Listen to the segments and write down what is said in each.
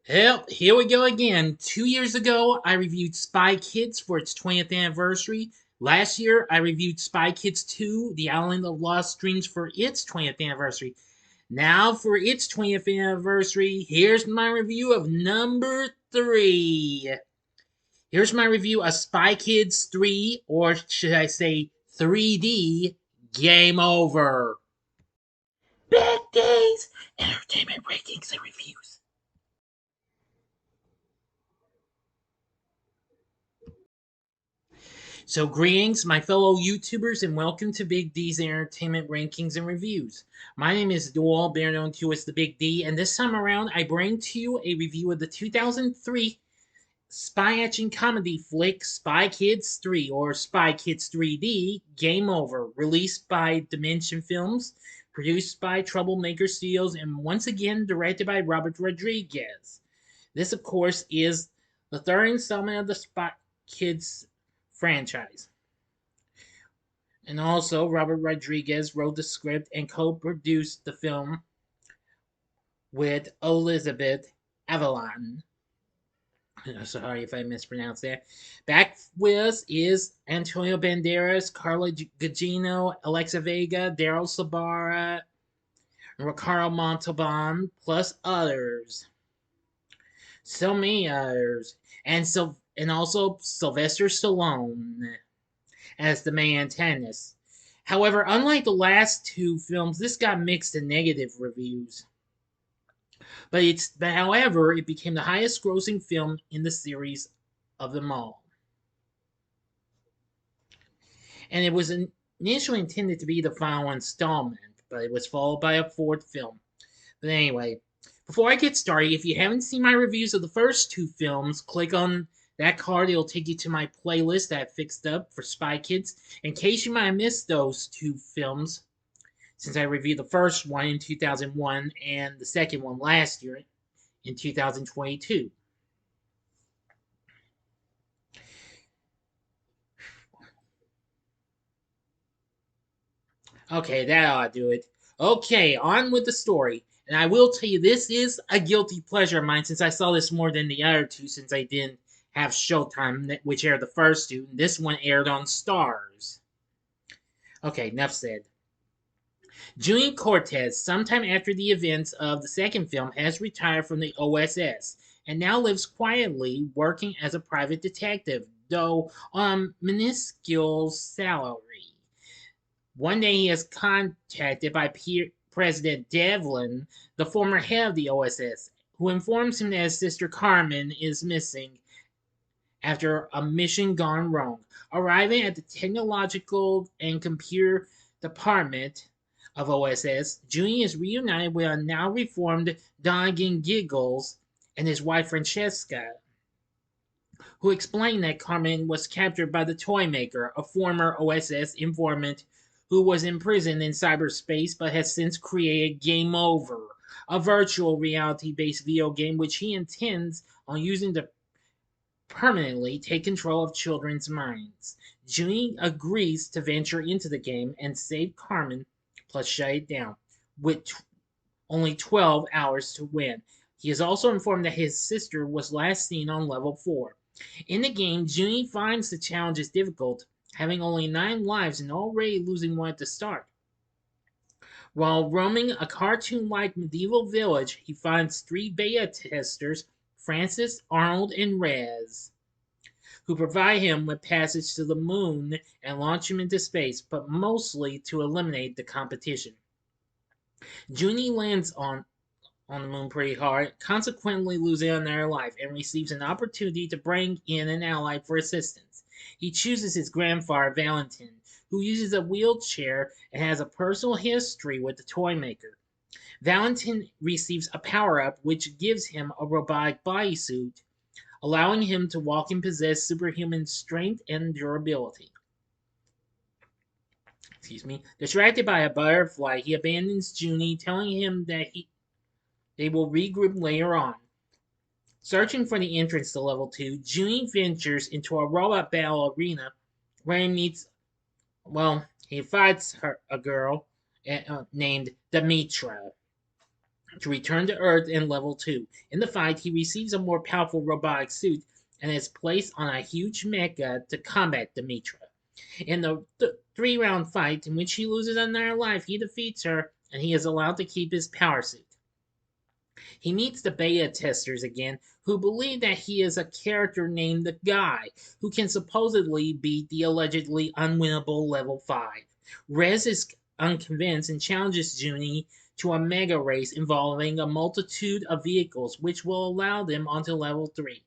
Hell, here we go again. 2 years ago, I reviewed Spy Kids for its 20th anniversary. Last year, I reviewed Spy Kids 2, The Island of Lost Dreams, for its 20th anniversary. Now, for its 20th anniversary, here's my review of number 3. Here's my review of Spy Kids 3, or should I say 3D Game Over. Bad Days, Entertainment Rankings and Reviews. So, greetings, my fellow YouTubers, and welcome to Big D's Entertainment Rankings and Reviews. My name is Doyle, better known to as the Big D, and this time around, I bring to you a review of the 2003 spy action comedy flick Spy Kids 3, or Spy Kids 3D Game Over, released by Dimension Films, produced by Troublemaker Studios, and once again directed by Robert Rodriguez. This, of course, is the third installment of the Spy Kids franchise. And also, Robert Rodriguez wrote the script and co-produced the film with Elizabeth Avalon. Sorry if I mispronounced that. Back with us is Antonio Banderas, Carlo Gugino, Alexa Vega, Daryl Sabara, Ricardo Montalban, plus others. So many others. And also Sylvester Stallone as the main antagonist. However, unlike the last two films, this got mixed and negative reviews. However, it became the highest grossing film in the series of them all. And it was initially intended to be the final installment, but it was followed by a fourth film. But anyway, before I get started, if you haven't seen my reviews of the first two films, click on that card. It'll take you to my playlist that I fixed up for Spy Kids. In case you might have missed those two films, since I reviewed the first one in 2001 and the second one last year in 2022. Okay, that ought to do it. Okay, on with the story. And I will tell you, this is a guilty pleasure of mine since I saw this more than the other two since I didn't have Showtime, which aired the first two. This one aired on Stars. Okay, enough said. Julian Cortez, sometime after the events of the second film, has retired from the OSS and now lives quietly working as a private detective, though on a minuscule salary. One day he is contacted by President Devlin, the former head of the OSS, who informs him that his sister Carmen is missing after a mission gone wrong. Arriving at the technological and computer department of OSS, Julian is reunited with a now reformed Donegan Giggles and his wife Francesca, who explain that Carmen was captured by the Toymaker, a former OSS informant who was imprisoned in cyberspace but has since created Game Over, a virtual reality based video game which he intends on using to permanently take control of children's minds. Junie agrees to venture into the game and save Carmen, plus shut it down, with only 12 hours to win. He is also informed that his sister was last seen on level 4. In the game, Junie finds the challenge is difficult, having only 9 lives and already losing one at the start. While roaming a cartoon-like medieval village, he finds 3 beta testers, Francis, Arnold, and Rez, who provide him with passage to the moon and launch him into space, but mostly to eliminate the competition. Junie lands on the moon pretty hard, consequently losing another life, and receives an opportunity to bring in an ally for assistance. He chooses his grandfather, Valentin, who uses a wheelchair and has a personal history with the Toymaker. Valentin receives a power-up which gives him a robotic bodysuit, allowing him to walk and possess superhuman strength and durability. Distracted by a butterfly, he abandons Junie, telling him that they will regroup later on. Searching for the entrance to level 2, Junie ventures into a robot battle arena where he fights a girl named Demetra. to return to Earth in level 2. In the fight, he receives a more powerful robotic suit and is placed on a huge mecha to combat Demetra. In the 3 round fight, in which he loses another life, he defeats her and he is allowed to keep his power suit. He meets the beta testers again, who believe that he is a character named the Guy, who can supposedly beat the allegedly unwinnable level 5. Rez is unconvinced and challenges Junie to a mega race involving a multitude of vehicles, which will allow them onto level 3.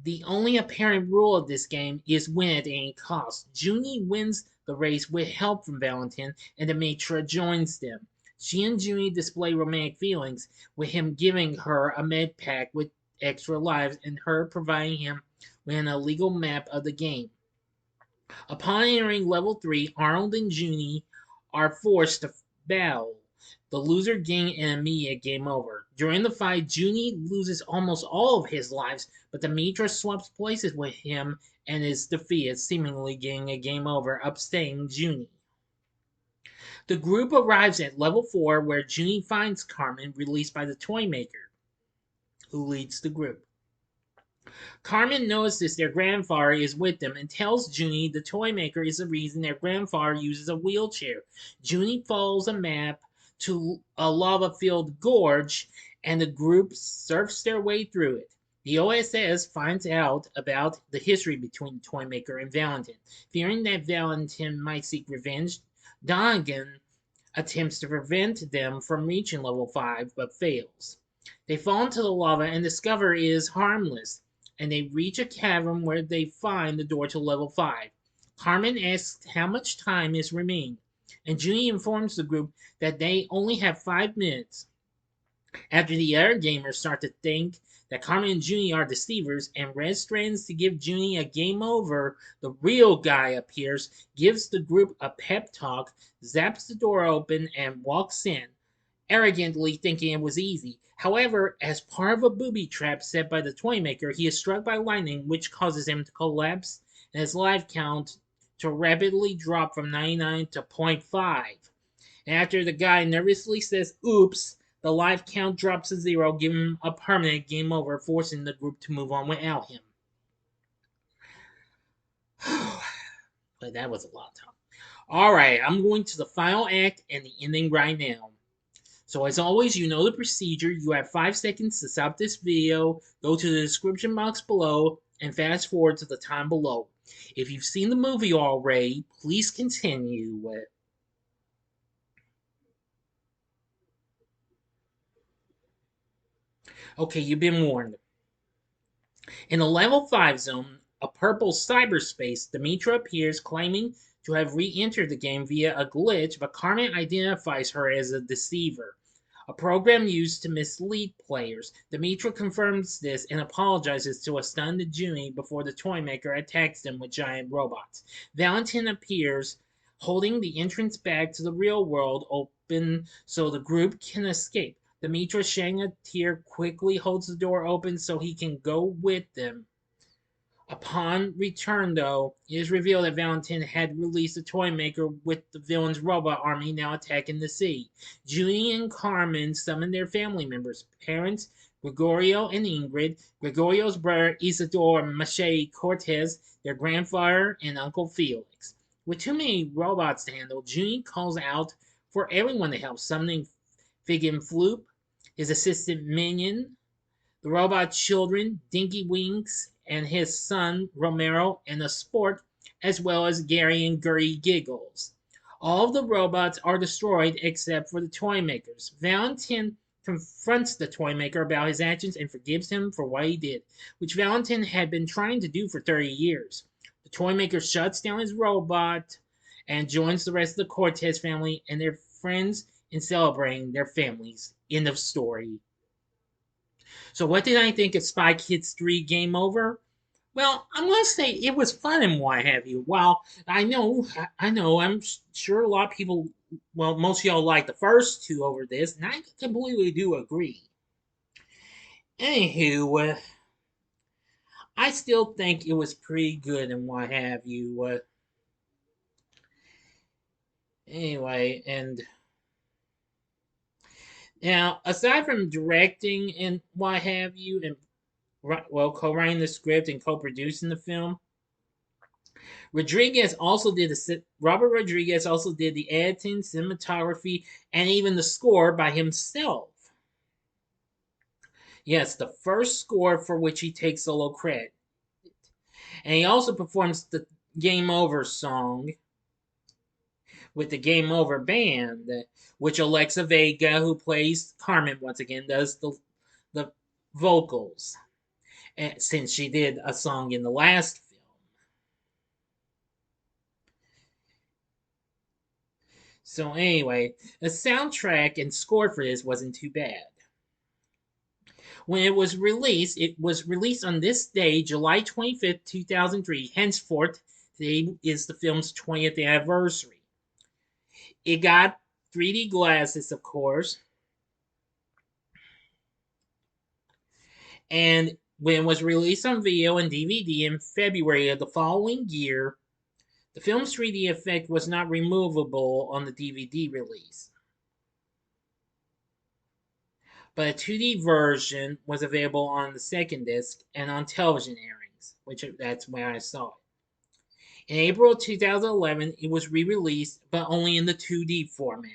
The only apparent rule of this game is win at any cost. Junie wins the race with help from Valentin, and Demetra joins them. She and Junie display romantic feelings, with him giving her a med pack with extra lives and her providing him with an illegal map of the game. Upon entering level 3, Arnold and Junie are forced to battle. The loser gains an immediate game over. During the fight, Junie loses almost all of his lives, but Demetra swaps places with him and is defeated, seemingly getting a game over, upsetting Junie. The group arrives at level 4, where Junie finds Carmen, released by the toy maker, who leads the group. Carmen notices their grandfather is with them and tells Junie the toy maker is the reason their grandfather uses a wheelchair. Junie follows a map to a lava-filled gorge, and the group surfs their way through it. The OSS finds out about the history between the toy maker and Valentin. Fearing that Valentin might seek revenge, Donegan attempts to prevent them from reaching level 5 but fails. They fall into the lava and discover it is harmless, and they reach a cavern where they find the door to level 5. Carmen asks how much time is remaining, and Junie informs the group that they only have 5 minutes. After the other gamers start to think that Carmen and Junie are deceivers, and Rez threatens to give Junie a game over, the real Guy appears, gives the group a pep talk, zaps the door open, and walks in, arrogantly thinking it was easy. However, as part of a booby trap set by the toy maker, he is struck by lightning, which causes him to collapse and his life count to rapidly drop from 99 to zero point 0.5. And after the Guy nervously says oops, the life count drops to 0, giving him a permanent game over, forcing the group to move on without him. But that was a lot of time. Alright, I'm going to the final act and the ending right now. So as always, you know the procedure. You have 5 seconds to stop this video, go to the description box below, and fast forward to the time below. If you've seen the movie already, please continue with. Okay, you've been warned. In the level 5 zone, a purple cyberspace, Demetra appears claiming to have re-entered the game via a glitch, but Carmen identifies her as a deceiver, a program used to mislead players. Demetra confirms this and apologizes to a stunned Junie before the toy maker attacks them with giant robots. Valentin appears, holding the entrance back to the real world open so the group can escape. Demetra, shedding a tear, quickly holds the door open so he can go with them. Upon return, though, it is revealed that Valentin had released the toy maker with the villain's robot army now attacking the city. Junie and Carmen summon their family members, parents Gregorio and Ingrid, Gregorio's brother Isidore Mache Cortez, their grandfather, and Uncle Felix. With too many robots to handle, Junie calls out for everyone to help, summoning Fig and Floop, his assistant minion, the robot children, Dinky Winks, and his son Romero and the Sport, as well as Gary and Gurry Giggles. All of the robots are destroyed except for the toy makers. Valentin confronts the toy maker about his actions and forgives him for what he did, which Valentin had been trying to do for 30 years. The toy maker shuts down his robot and joins the rest of the Cortez family and their friends in celebrating their families. End of story. So what did I think of Spy Kids 3 Game Over? Well, I'm gonna say it was fun and what have you. Well, I know, I'm sure a lot of people, well, most of y'all like the first two over this, and I completely do agree. Anywho, I still think it was pretty good and what have you. Anyway, and Now, aside from directing and what have you, and well, co-writing the script and co-producing the film, Robert Rodriguez also did the editing, cinematography, and even the score by himself. Yes, the first score for which he takes solo credit. And he also performs the Game Over song with the Game Over band, which Alexa Vega, who plays Carmen once again, does the vocals, since she did a song in the last film. So anyway, the soundtrack and score for this wasn't too bad. When it was released on this day, July 25th, 2003. Henceforth, today is the film's 20th anniversary. It got 3D glasses, of course, and when it was released on video and DVD in February of the following year, the film's 3D effect was not removable on the DVD release. But a 2D version was available on the second disc and on television airings, which that's where I saw it. In April of 2011, it was re-released, but only in the 2D format.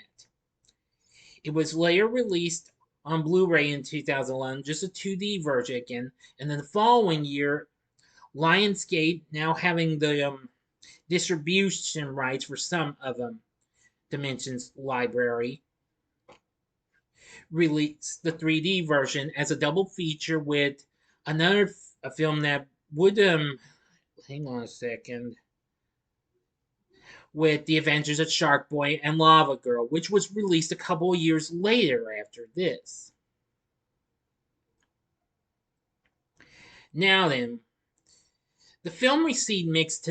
It was later released on Blu-ray in 2011, just a 2D version again, and then the following year, Lionsgate, now having the distribution rights for some of Dimensions library, released the 3D version as a double feature with another a film that would hang on a second, with The Adventures of Shark Boy and Lava Girl, which was released a couple of years later after this. Now then, the film received mixed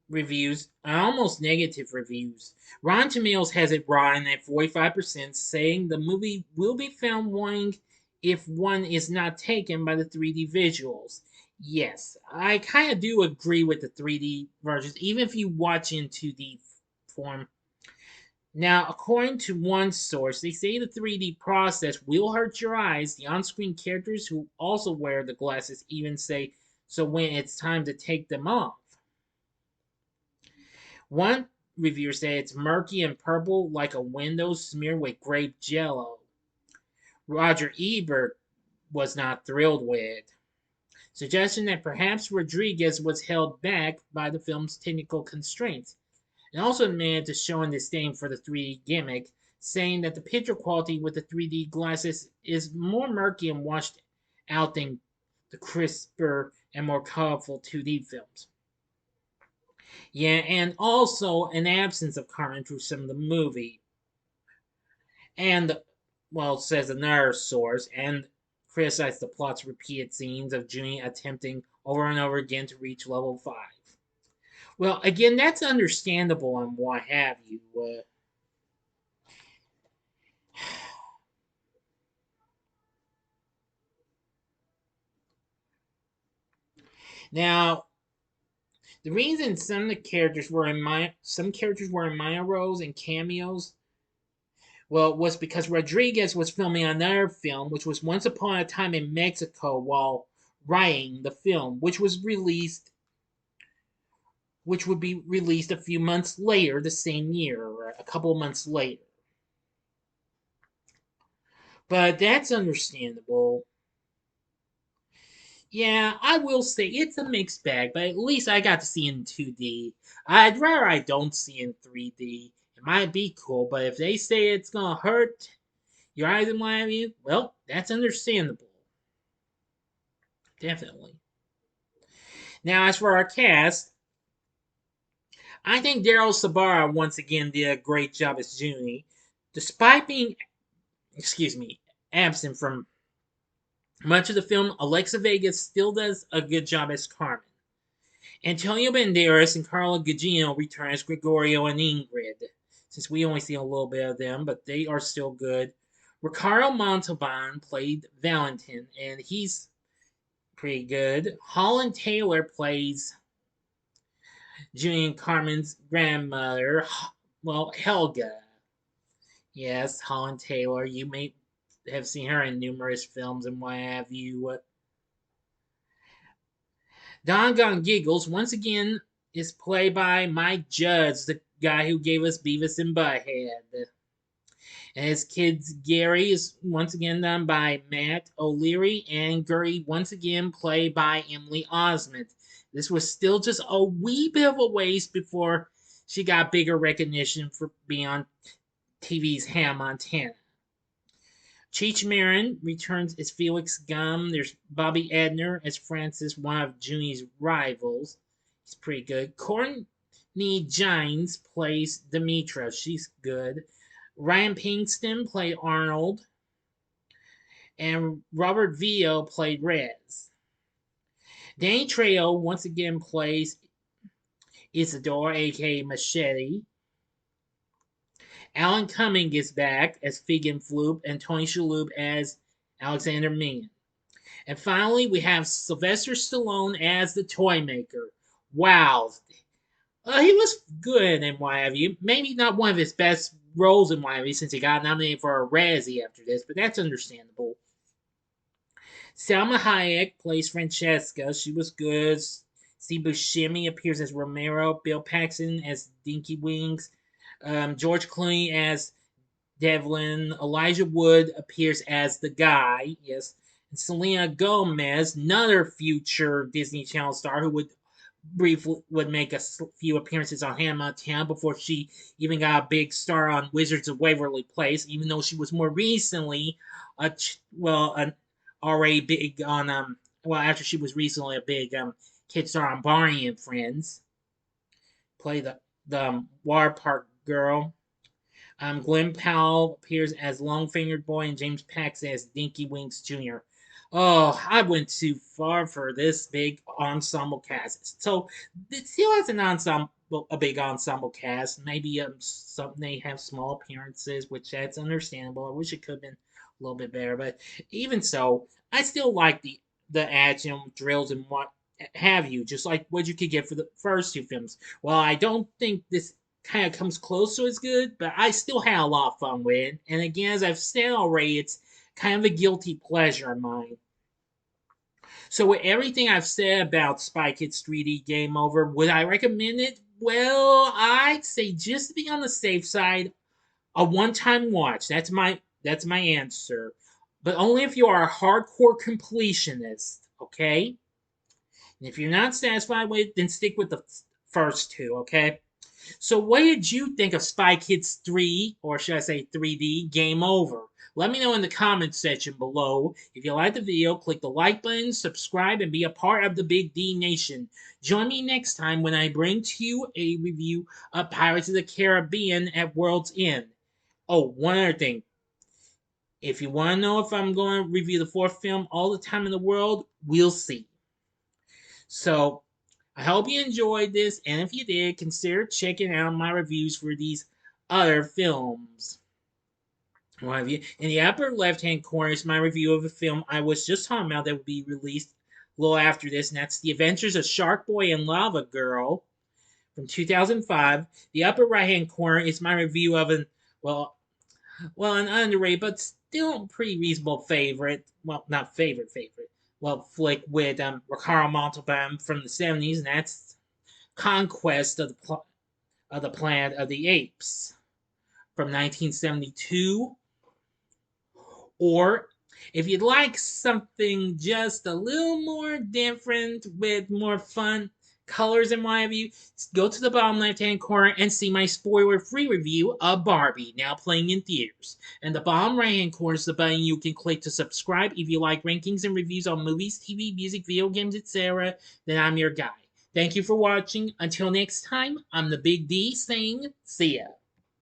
reviews, almost negative reviews. Rotten Tomatoes has it rotten at 45%, saying the movie will be found wanting if one is not taken by the 3D visuals. Yes, I kind of do agree with the 3D versions, even if you watch in 2D form. Now, according to one source, they say the 3D process will hurt your eyes. The on screen characters who also wear the glasses even say so when it's time to take them off. One reviewer said it's murky and purple like a window smeared with grape jello. Roger Ebert was not thrilled with, suggesting that perhaps Rodriguez was held back by the film's technical constraints, and also admitted to showing disdain for the 3D gimmick, saying that the picture quality with the 3D glasses is more murky and washed out than the crisper and more colorful 2D films. Yeah, and also an absence of Carmen through some of the movie. And, well, says another source, and criticized the plot's repeated scenes of Juni attempting over and over again to reach level 5. Well, again, that's understandable and what have you. Now, the reason some characters were in minor roles and cameos, well, was because Rodriguez was filming another film, which was Once Upon a Time in Mexico, while writing the film, which would be released a few months later the same year, or a couple of months later. But that's understandable. Yeah, I will say it's a mixed bag, but at least I got to see it in 2D. I'd rather I don't see it in 3D. It might be cool, but if they say it's gonna hurt your eyes and what have you, well, that's understandable. Definitely. Now, as for our cast, I think Daryl Sabara once again did a great job as Junie, despite being, excuse me, absent from much of the film. Alexa Vega still does a good job as Carmen. Antonio Banderas and Carlo Gugino return as Gregorio and Ingrid, since we only see a little bit of them, but they are still good. Ricardo Montalban played Valentin, and he's pretty good. Holland Taylor plays Julian Carmen's grandmother, well, Helga. Yes, Holland Taylor. You may have seen her in numerous films and what have you. Don Gun Giggles, once again, is played by Mike Judge, the guy who gave us Beavis and Butthead. And his kids, Gary, is once again done by Matt O'Leary, and Gertie, once again, played by Emily Osment. This was still just a wee bit of a ways before she got bigger recognition for being on TV's Hannah Montana. Cheech Marin returns as Felix Gum. There's Bobby Edner as Francis, one of Junie's rivals. He's pretty good. Courtney Gines plays Demetra. She's good. Ryan Pinkston played Arnold. And Robert Vio played Rez. Danny Trejo once again plays Isidore, aka Machete. Alan Cumming is back as Figan Floop, and Tony Shalhoub as Alexander Ming. And finally, we have Sylvester Stallone as the Toy Maker. Wow. He was good in YFU. Maybe not one of his best roles in YFU since he got nominated for a Razzie after this, but that's understandable. Salma Hayek plays Francesca. She was good. Steve Buscemi appears as Romero. Bill Paxton as Dinky Wings. George Clooney as Devlin. Elijah Wood appears as the guy. Yes. And Selena Gomez, another future Disney Channel star who would make a few appearances on Hannah Montana before she even got a big star on Wizards of Waverly Place, even though she was more recently an already big on after she was recently a big kid star on Barney and Friends. Play the water park girl. Glenn Powell appears as Long-Fingered Boy, and James Paxton as Dinky Winks Jr. Oh, I went too far for this big ensemble cast. So it still has a big ensemble cast. Maybe some they have small appearances, which that's understandable. I wish it could have been a little bit better, but even so, I still like the action drills and what have you, just like what you could get for the first two films. Well, I don't think this kind of comes close to as good, but I still had a lot of fun with it. And again, as I've said already, it's kind of a guilty pleasure of mine. So with everything I've said about Spy Kids 3D Game Over, would I recommend it? Well, I'd say just to be on the safe side, a one-time watch. That's my answer. But only if you are a hardcore completionist, okay? And if you're not satisfied with it, then stick with the first two, okay? So what did you think of Spy Kids 3, or should I say 3D, Game Over? Let me know in the comments section below. If you liked the video, click the like button, subscribe, and be a part of the Big D Nation. Join me next time when I bring to you a review of Pirates of the Caribbean at World's End. Oh, one other thing. If you want to know if I'm going to review the fourth film all the time in the world, we'll see. So, I hope you enjoyed this, and if you did, consider checking out my reviews for these other films. In the upper left-hand corner is my review of a film I was just talking about that will be released a little after this, and that's The Adventures of Shark Boy and Lava Girl from 2005. The upper right-hand corner is my review of an underrated but still pretty reasonable favorite. Well, not favorite. Well, flick with Ricardo Montalban from the 70s, and that's Conquest of the Planet of the Apes from 1972. Or if you'd like something just a little more different with more fun colors and what have you, go to the bottom left-hand corner and see my spoiler-free review of Barbie, now playing in theaters. And the bottom right-hand corner is the button you can click to subscribe if you like rankings and reviews on movies, TV, music, video games, etc. Then I'm your guy. Thank you for watching. Until next time, I'm the Big D saying, see ya.